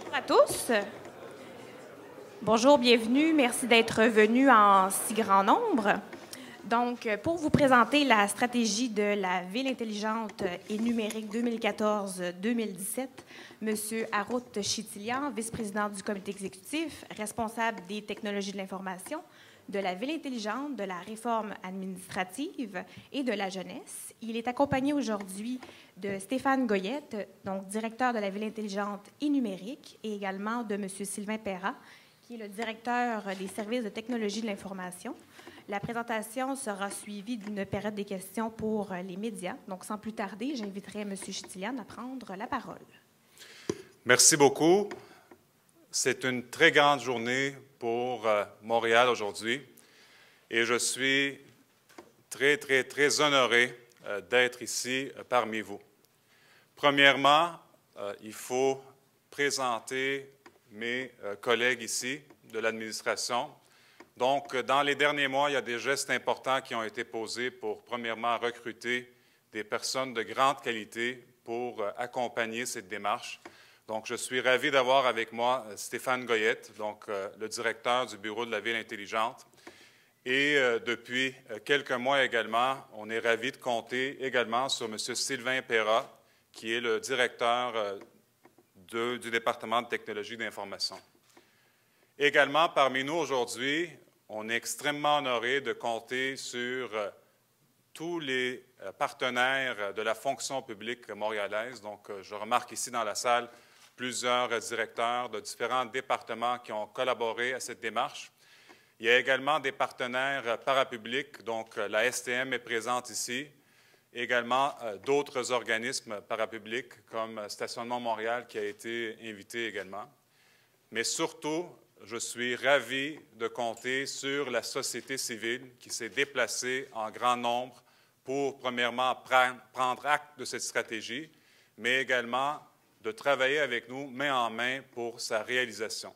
Bonjour à tous. Bonjour, bienvenue. Merci d'être venus en si grand nombre. Donc, pour vous présenter la stratégie de la ville intelligente et numérique 2014-2017, M. Arout Chitilian, vice-président du comité exécutif, responsable des technologies de l'information, de la ville intelligente, de la réforme administrative et de la jeunesse. Il est accompagné aujourd'hui de Stéphane Goyette, donc directeur de la ville intelligente et numérique, et également de M. Sylvain Perrat, qui est le directeur des services de technologie de l'information. La présentation sera suivie d'une période des questions pour les médias. Donc, sans plus tarder, j'inviterai M. Chitilian à prendre la parole. Merci beaucoup. C'est une très grande journée pour Montréal aujourd'hui et je suis très honoré d'être ici parmi vous. Premièrement, il faut présenter mes collègues ici de l'administration. Donc, dans les derniers mois, il y a des gestes importants qui ont été posés pour, premièrement, recruter des personnes de grande qualité pour accompagner cette démarche. Donc, je suis ravi d'avoir avec moi Stéphane Goyette, donc le directeur du Bureau de la Ville intelligente. Et depuis quelques mois également, on est ravi de compter également sur M. Sylvain Perrat, qui est le directeur du département de technologie d'information. Également, parmi nous aujourd'hui, on est extrêmement honoré de compter sur tous les partenaires de la fonction publique montréalaise. Donc, je remarque ici dans la salle plusieurs directeurs de différents départements qui ont collaboré à cette démarche. Il y a également des partenaires parapublics, donc la STM est présente ici, également d'autres organismes parapublics comme Stationnement Montréal qui a été invité également. Mais surtout, je suis ravi de compter sur la société civile qui s'est déplacée en grand nombre pour, premièrement, prendre acte de cette stratégie, mais également de travailler avec nous main en main pour sa réalisation.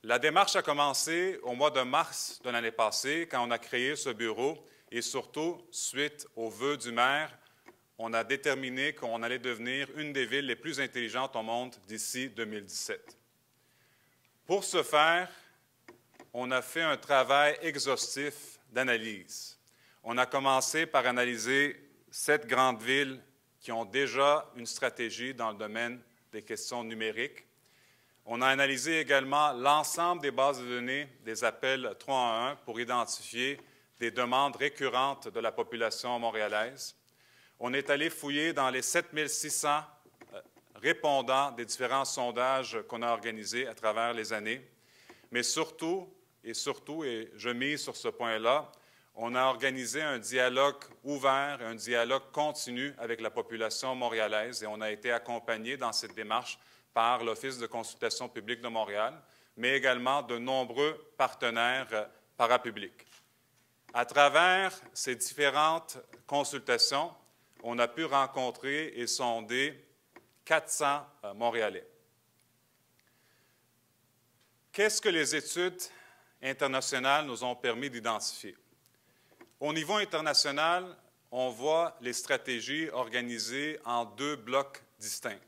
La démarche a commencé au mois de mars de l'année passée, quand on a créé ce bureau, et surtout, suite aux vœux du maire, on a déterminé qu'on allait devenir une des villes les plus intelligentes au monde d'ici 2017. Pour ce faire, on a fait un travail exhaustif d'analyse. On a commencé par analyser 7 grandes villes qui ont déjà une stratégie dans le domaine des questions numériques. On a analysé également l'ensemble des bases de données des appels 311 pour identifier des demandes récurrentes de la population montréalaise. On est allé fouiller dans les 7600 répondants des différents sondages qu'on a organisés à travers les années. Mais surtout, et je mise sur ce point-là, on a organisé un dialogue ouvert, un dialogue continu avec la population montréalaise et on a été accompagné dans cette démarche par l'Office de consultation publique de Montréal, mais également de nombreux partenaires parapublics. À travers ces différentes consultations, on a pu rencontrer et sonder 400 Montréalais. Qu'est-ce que les études internationales nous ont permis d'identifier? Au niveau international, on voit les stratégies organisées en 2 blocs distincts.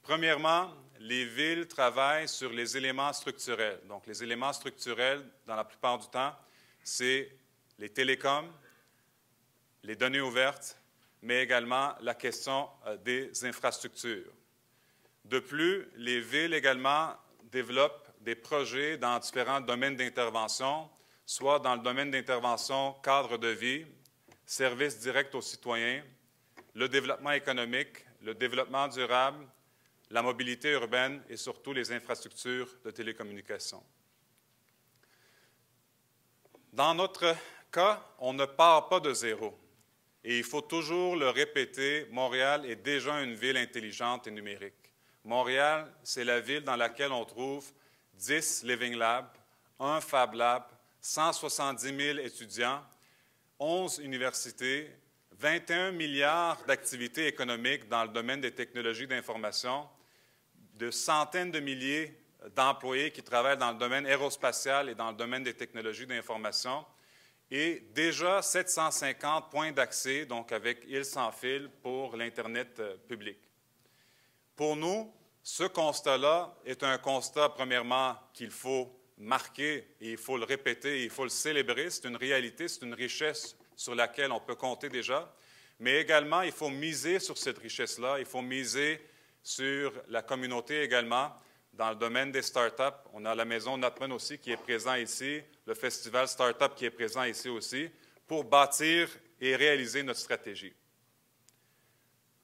Premièrement, les villes travaillent sur les éléments structurels. Donc, les éléments structurels, dans la plupart du temps, c'est les télécoms, les données ouvertes, mais également la question des infrastructures. De plus, les villes également développent des projets dans différents domaines d'intervention, soit dans le domaine d'intervention cadre de vie, services directs aux citoyens, le développement économique, le développement durable, la mobilité urbaine et surtout les infrastructures de télécommunications. Dans notre cas, on ne part pas de zéro. Et il faut toujours le répéter, Montréal est déjà une ville intelligente et numérique. Montréal, c'est la ville dans laquelle on trouve 10 Living Labs, 1 Fab Lab, 170 000 étudiants, 11 universités, 21 milliards d'activités économiques dans le domaine des technologies d'information, de centaines de milliers d'employés qui travaillent dans le domaine aérospatial et dans le domaine des technologies d'information, et déjà 750 points d'accès, donc avec île sans fil, pour l'Internet public. Pour nous, Ce constat-là est un constat, premièrement, qu'il faut marquer et il faut le répéter, et il faut le célébrer. C'est une réalité, c'est une richesse sur laquelle on peut compter déjà. Mais également, il faut miser sur cette richesse-là. Il faut miser sur la communauté également. Dans le domaine des startups, on a la Maison Notman aussi qui est présent ici, le Festival Startup qui est présent ici aussi, pour bâtir et réaliser notre stratégie.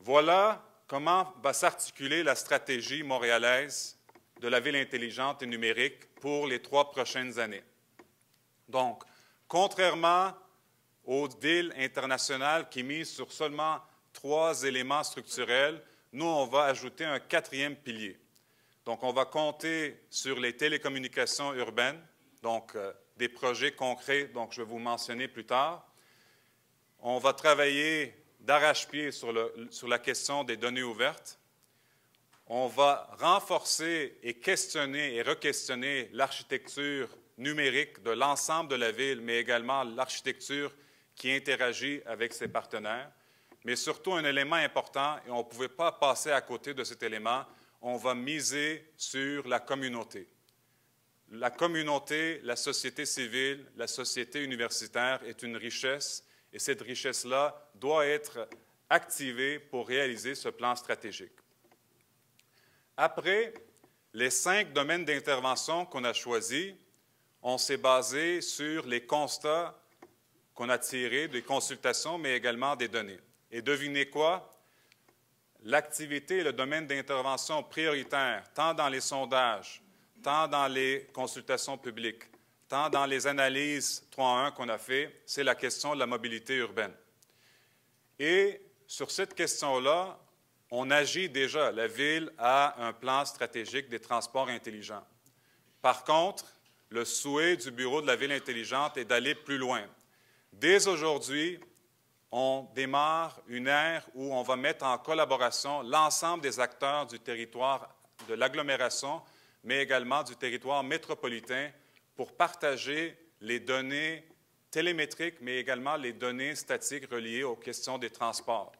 Voilà comment va s'articuler la stratégie montréalaise de la ville intelligente et numérique pour les 3 prochaines années. Donc, contrairement aux villes internationales qui misent sur seulement 3 éléments structurels, nous, on va ajouter un 4e pilier. Donc, on va compter sur les télécommunications urbaines, donc des projets concrets, donc je vais vous mentionner plus tard. On va travailler d'arrache-pied sur la question des données ouvertes. On va renforcer et questionner et re-questionner l'architecture numérique de l'ensemble de la ville, mais également l'architecture qui interagit avec ses partenaires. Mais surtout, un élément important, et on ne pouvait pas passer à côté de cet élément, on va miser sur la communauté. La communauté, la société civile, la société universitaire est une richesse, et cette richesse-là doit être activée pour réaliser ce plan stratégique. Après les 5 domaines d'intervention qu'on a choisis, on s'est basé sur les constats qu'on a tirés des consultations, mais également des données. Et devinez quoi? L'activité et le domaine d'intervention prioritaire, tant dans les sondages, tant dans les consultations publiques, tant dans les analyses 3.1 qu'on a fait, c'est la question de la mobilité urbaine. Et sur cette question-là, on agit déjà. La Ville a un plan stratégique des transports intelligents. Par contre, le souhait du Bureau de la Ville intelligente est d'aller plus loin. Dès aujourd'hui, on démarre une ère où on va mettre en collaboration l'ensemble des acteurs du territoire de l'agglomération, mais également du territoire métropolitain pour partager les données télémétriques, mais également les données statiques reliées aux questions des transports.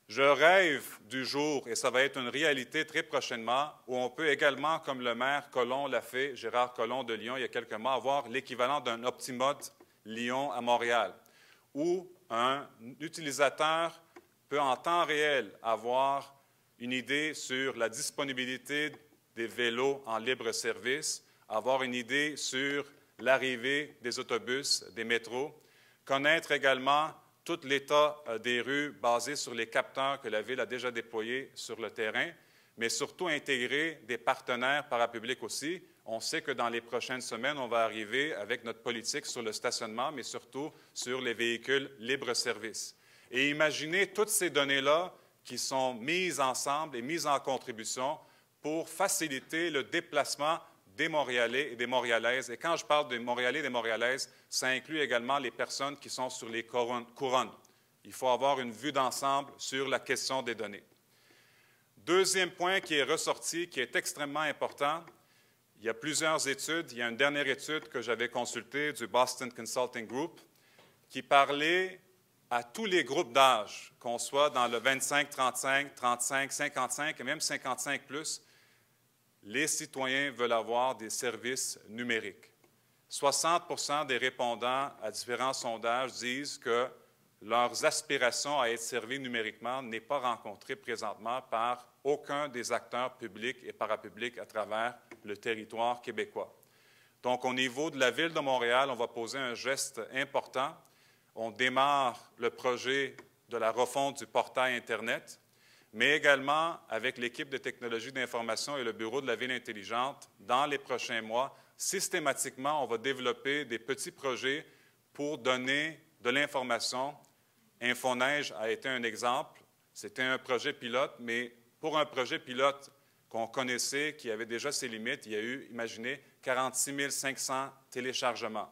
Je rêve du jour, et ça va être une réalité très prochainement, où on peut également, comme le maire Colomb l'a fait, Gérard Collomb de Lyon, il y a quelques mois, avoir l'équivalent d'un Optimode Lyon à Montréal, où un utilisateur peut en temps réel avoir une idée sur la disponibilité des vélos en libre service, avoir une idée sur l'arrivée des autobus, des métros, connaître également tout l'état des rues basé sur les capteurs que la Ville a déjà déployés sur le terrain, mais surtout intégrer des partenaires parapublics aussi. On sait que dans les prochaines semaines, on va arriver avec notre politique sur le stationnement, mais surtout sur les véhicules libre-service. Et imaginez toutes ces données-là qui sont mises ensemble et mises en contribution pour faciliter le déplacement des Montréalais et des Montréalaises. Et quand je parle des Montréalais et des Montréalaises, ça inclut également les personnes qui sont sur les couronnes. Il faut avoir une vue d'ensemble sur la question des données. Deuxième point qui est ressorti, qui est extrêmement important, il y a plusieurs études. Il y a une dernière étude que j'avais consultée du Boston Consulting Group qui parlait à tous les groupes d'âge, qu'on soit dans le 25-35, 35, 55 et même 55+, les citoyens veulent avoir des services numériques. 60% des répondants à différents sondages disent que leurs aspirations à être servis numériquement n'est pas rencontrée présentement par aucun des acteurs publics et parapublics à travers le territoire québécois. Donc, au niveau de la Ville de Montréal, on va poser un geste important. On démarre le projet de la refonte du portail Internet, mais également avec l'équipe de technologie d'information et le Bureau de la Ville intelligente, dans les prochains mois, systématiquement, on va développer des petits projets pour donner de l'information. Infoneige a été un exemple. C'était un projet pilote, mais pour un projet pilote qu'on connaissait, qui avait déjà ses limites, il y a eu, imaginez, 46 500 téléchargements.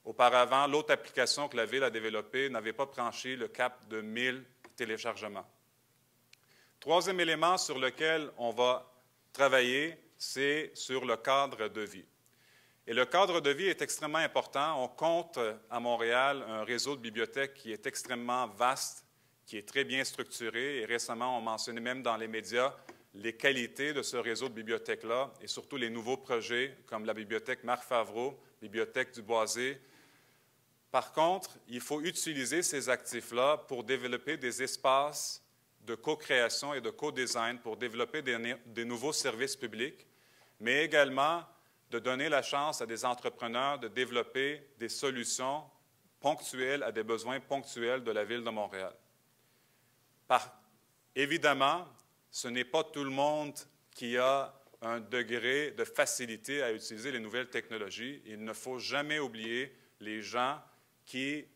Auparavant, l'autre application que la Ville a développée n'avait pas franchi le cap de 1000 téléchargements. Troisième élément sur lequel on va travailler, c'est sur le cadre de vie. Et le cadre de vie est extrêmement important. On compte à Montréal un réseau de bibliothèques qui est extrêmement vaste, qui est très bien structuré. Et récemment, on mentionnait même dans les médias les qualités de ce réseau de bibliothèques-là et surtout les nouveaux projets comme la bibliothèque Marc Favreau, bibliothèque du Boisé. Par contre, il faut utiliser ces actifs-là pour développer des espaces de co-création et de co-design pour développer des nouveaux services publics, mais également de donner la chance à des entrepreneurs de développer des solutions ponctuelles à des besoins ponctuels de la Ville de Montréal. Évidemment, ce n'est pas tout le monde qui a un degré de facilité à utiliser les nouvelles technologies. Il ne faut jamais oublier les gens qui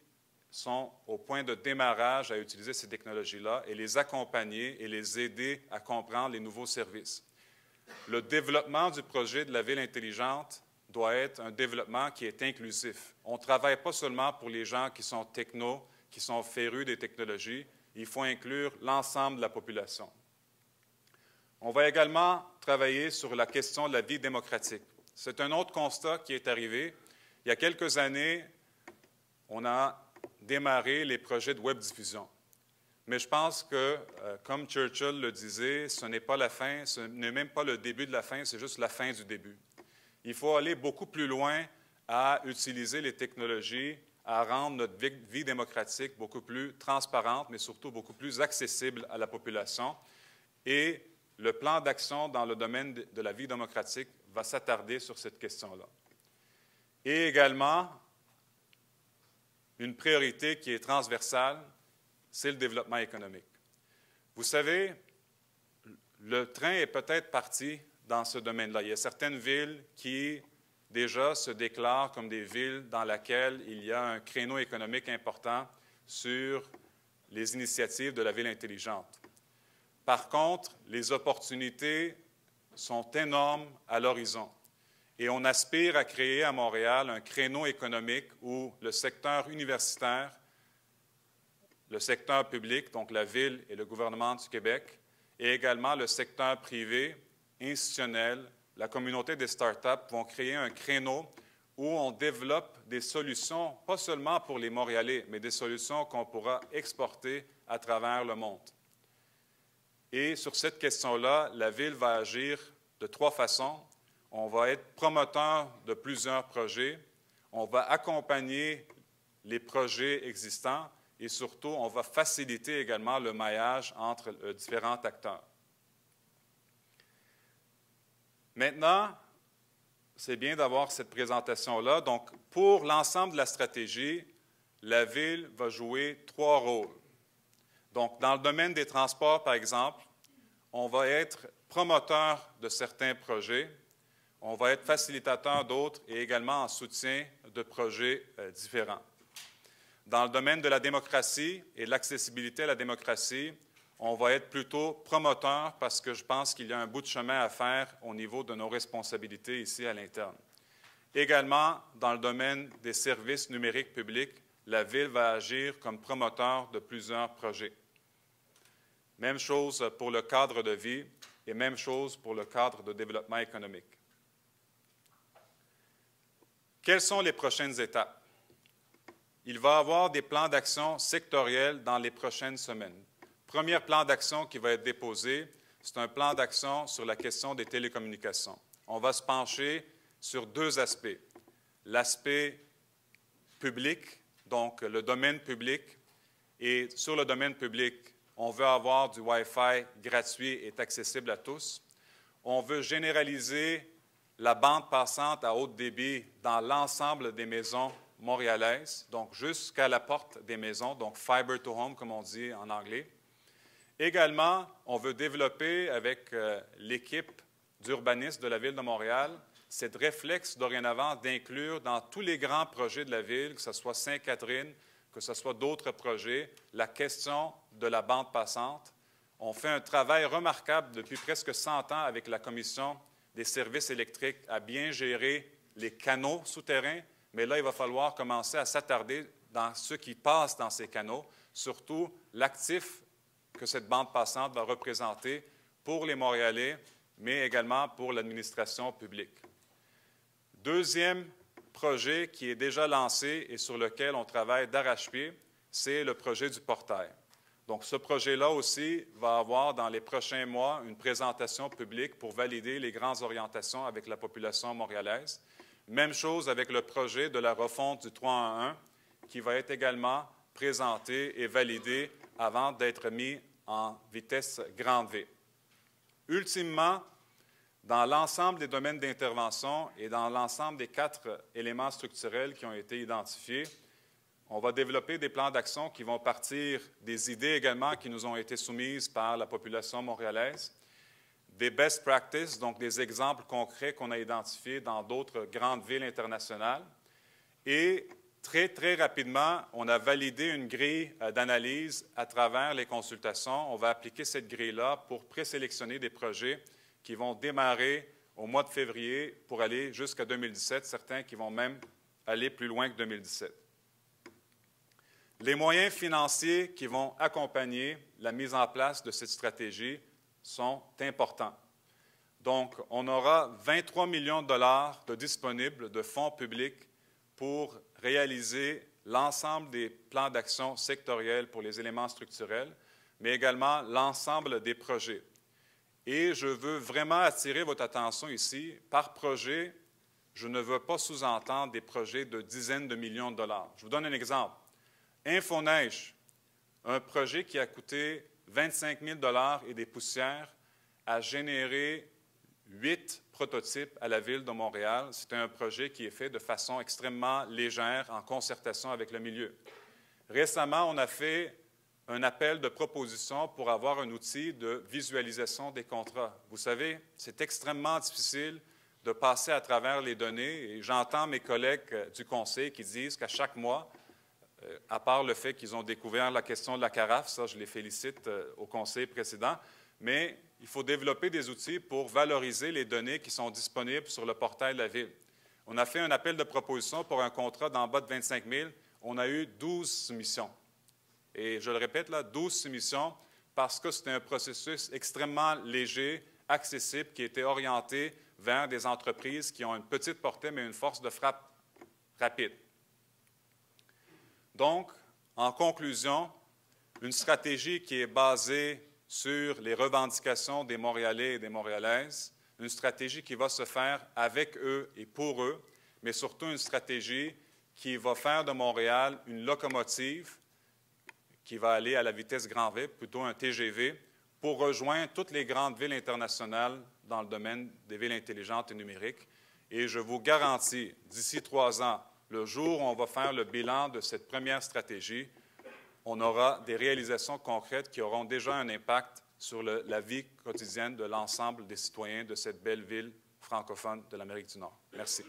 sont au point de démarrage à utiliser ces technologies-là et les accompagner et les aider à comprendre les nouveaux services. Le développement du projet de la ville intelligente doit être un développement qui est inclusif. On ne travaille pas seulement pour les gens qui sont techno, qui sont férus des technologies. Il faut inclure l'ensemble de la population. On va également travailler sur la question de la vie démocratique. C'est un autre constat qui est arrivé. Il y a quelques années, on a démarré les projets de web diffusion. Mais je pense que, comme Churchill le disait, ce n'est pas la fin, ce n'est même pas le début de la fin, c'est juste la fin du début. Il faut aller beaucoup plus loin à utiliser les technologies, à rendre notre vie démocratique beaucoup plus transparente, mais surtout beaucoup plus accessible à la population. Et le plan d'action dans le domaine de la vie démocratique va s'attarder sur cette question-là. Et également, une priorité qui est transversale, c'est le développement économique. Vous savez, le train est peut-être parti dans ce domaine-là. Il y a certaines villes qui, déjà, se déclarent comme des villes dans lesquelles il y a un créneau économique important sur les initiatives de la ville intelligente. Par contre, les opportunités sont énormes à l'horizon. Et on aspire à créer à Montréal un créneau économique où le secteur universitaire, le secteur public, donc la Ville et le gouvernement du Québec, et également le secteur privé, institutionnel, la communauté des start-up vont créer un créneau où on développe des solutions, pas seulement pour les Montréalais, mais des solutions qu'on pourra exporter à travers le monde. Et sur cette question-là, la Ville va agir de trois façons. On va être promoteur de plusieurs projets, on va accompagner les projets existants et surtout, on va faciliter également le maillage entre différents acteurs. Maintenant, c'est bien d'avoir cette présentation-là. Donc, pour l'ensemble de la stratégie, la Ville va jouer trois rôles. Donc, dans le domaine des transports, par exemple, on va être promoteur de certains projets, on va être facilitateur d'autres et également en soutien de projets différents. Dans le domaine de la démocratie et de l'accessibilité à la démocratie, on va être plutôt promoteur parce que je pense qu'il y a un bout de chemin à faire au niveau de nos responsabilités ici à l'interne. Également, dans le domaine des services numériques publics, la Ville va agir comme promoteur de plusieurs projets. Même chose pour le cadre de vie et même chose pour le cadre de développement économique. Quelles sont les prochaines étapes? Il va y avoir des plans d'action sectoriels dans les prochaines semaines. Premier plan d'action qui va être déposé, c'est un plan d'action sur la question des télécommunications. On va se pencher sur deux aspects. L'aspect public, donc le domaine public, et sur le domaine public, on veut avoir du Wi-Fi gratuit et accessible à tous. On veut généraliser la bande passante à haut débit dans l'ensemble des maisons montréalaises, donc jusqu'à la porte des maisons, donc fiber to home, comme on dit en anglais. Également, on veut développer avec l'équipe d'urbanistes de la Ville de Montréal cette réflexe dorénavant d'inclure dans tous les grands projets de la Ville, que ce soit Sainte-Catherine, que ce soit d'autres projets, la question de la bande passante. On fait un travail remarquable depuis presque 100 ans avec la Commission des services électriques à bien gérer les canaux souterrains, mais là, il va falloir commencer à s'attarder dans ce qui passe dans ces canaux, surtout l'actif que cette bande passante va représenter pour les Montréalais, mais également pour l'administration publique. Deuxième projet qui est déjà lancé et sur lequel on travaille d'arrache-pied, c'est le projet du portail. Donc, ce projet-là aussi va avoir dans les prochains mois une présentation publique pour valider les grandes orientations avec la population montréalaise. Même chose avec le projet de la refonte du 3-1-1 qui va être également présenté et validé avant d'être mis en vitesse grande V. Ultimement, dans l'ensemble des domaines d'intervention et dans l'ensemble des 4 éléments structurels qui ont été identifiés, on va développer des plans d'action qui vont partir des idées également qui nous ont été soumises par la population montréalaise, des best practices, donc des exemples concrets qu'on a identifiés dans d'autres grandes villes internationales. Et très, très rapidement, on a validé une grille d'analyse à travers les consultations. On va appliquer cette grille-là pour présélectionner des projets qui vont démarrer au mois de février pour aller jusqu'à 2017, certains qui vont même aller plus loin que 2017. Les moyens financiers qui vont accompagner la mise en place de cette stratégie sont importants. Donc, on aura 23 millions de dollars de disponibles de fonds publics pour réaliser l'ensemble des plans d'action sectoriels pour les éléments structurels, mais également l'ensemble des projets. Et je veux vraiment attirer votre attention ici. Par projet, je ne veux pas sous-entendre des projets de dizaines de millions de dollars. Je vous donne un exemple. Infoneige, un projet qui a coûté 25 000 $ et des poussières, a généré 8 prototypes à la Ville de Montréal. C'est un projet qui est fait de façon extrêmement légère, en concertation avec le milieu. Récemment, on a fait un appel de proposition pour avoir un outil de visualisation des contrats. Vous savez, c'est extrêmement difficile de passer à travers les données et j'entends mes collègues du Conseil qui disent qu'à chaque mois, à part le fait qu'ils ont découvert la question de la carafe, ça je les félicite au Conseil précédent, mais il faut développer des outils pour valoriser les données qui sont disponibles sur le portail de la Ville. On a fait un appel de proposition pour un contrat d'en bas de 25 000. On a eu 12 soumissions. Et je le répète, là, 12 soumissions parce que c'était un processus extrêmement léger, accessible, qui était orienté vers des entreprises qui ont une petite portée, mais une force de frappe rapide. Donc, en conclusion, une stratégie qui est basée sur les revendications des Montréalais et des Montréalaises, une stratégie qui va se faire avec eux et pour eux, mais surtout une stratégie qui va faire de Montréal une locomotive qui va aller à la vitesse grand V, plutôt un TGV, pour rejoindre toutes les grandes villes internationales dans le domaine des villes intelligentes et numériques. Et je vous garantis, d'ici 3 ans, le jour où on va faire le bilan de cette première stratégie, on aura des réalisations concrètes qui auront déjà un impact sur la vie quotidienne de l'ensemble des citoyens de cette belle ville francophone de l'Amérique du Nord. Merci.